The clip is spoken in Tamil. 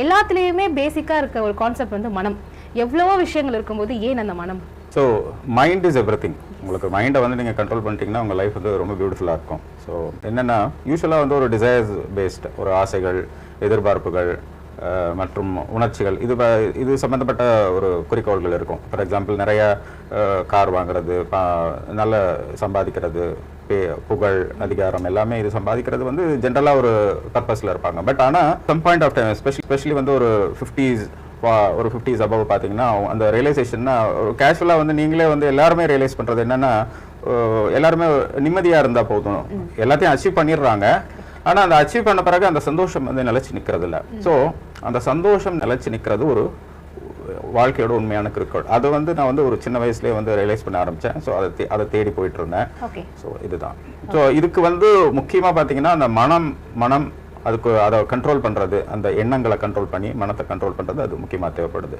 எல்லாத்துலேயுமே பேசிக்காக இருக்க ஒரு கான்செப்ட் வந்து மனம். எவ்வளவோ விஷயங்கள் இருக்கும்போது ஏன் அந்த மனம்? So mind is everything. உங்களுக்கு மைண்டை வந்து நீங்கள் கண்ட்ரோல் பண்ணிட்டீங்கன்னா உங்கள் லைஃப் வந்து ரொம்ப பியூட்டிஃபுல்லாக இருக்கும். ஸோ என்னென்னா யூஸ்வலாக வந்து ஒரு டிசைர்ஸ் பேஸ்ட் ஒரு ஆசைகள், எதிர்பார்ப்புகள் மற்றும் உணர்ச்சிகள் இது சம்மந்தப்பட்ட ஒரு குறிக்கோள்கள் இருக்கும். ஃபார் எக்ஸாம்பிள் நிறைய கார் வாங்குறது, நல்ல சம்பாதிக்கிறது, புகழ், அதிகாரம் எல்லாமே இது சம்பாதிக்கிறது வந்து ஜென்ரலாக ஒரு பர்பஸில் இருப்பாங்க. பட் ஆனால் some point of time especially வந்து ஒரு 50s அபவ் பார்த்தீங்கன்னா அந்த ரியலைசேஷன்னா ஒரு கேஷுவலாக வந்து நீங்களே வந்து எல்லாருமே ரியலைஸ் பண்ணுறது என்னென்னா எல்லாருமே நிம்மதியாக இருந்தால் போதும், எல்லாத்தையும் அச்சீவ் பண்ணிடுறாங்க. ஆனால் அந்த அச்சீவ் பண்ண பிறகு அந்த சந்தோஷம் வந்து நிலைச்சு நிற்கிறது இல்லை. ஸோ அந்த சந்தோஷம் நிலைச்சு நிற்கிறது ஒரு வாழ்க்கையோட உண்மையான குறிக்கோள். அது வந்து நான் வந்து ஒரு சின்ன வயசுலேயே வந்து ரியலைஸ் பண்ண ஆரம்பித்தேன். ஸோ அதை தேடி போயிட்டு இருந்தேன். ஸோ இதுதான். ஸோ இதுக்கு வந்து முக்கியமாக பார்த்தீங்கன்னா அந்த மனம் அதுக்கு அதை கண்ட்ரோல் பண்ணுறது, அந்த எண்ணங்களை கண்ட்ரோல் பண்ணி மனத்தை கண்ட்ரோல் பண்ணுறது அது முக்கியமாக தேவைப்படுது.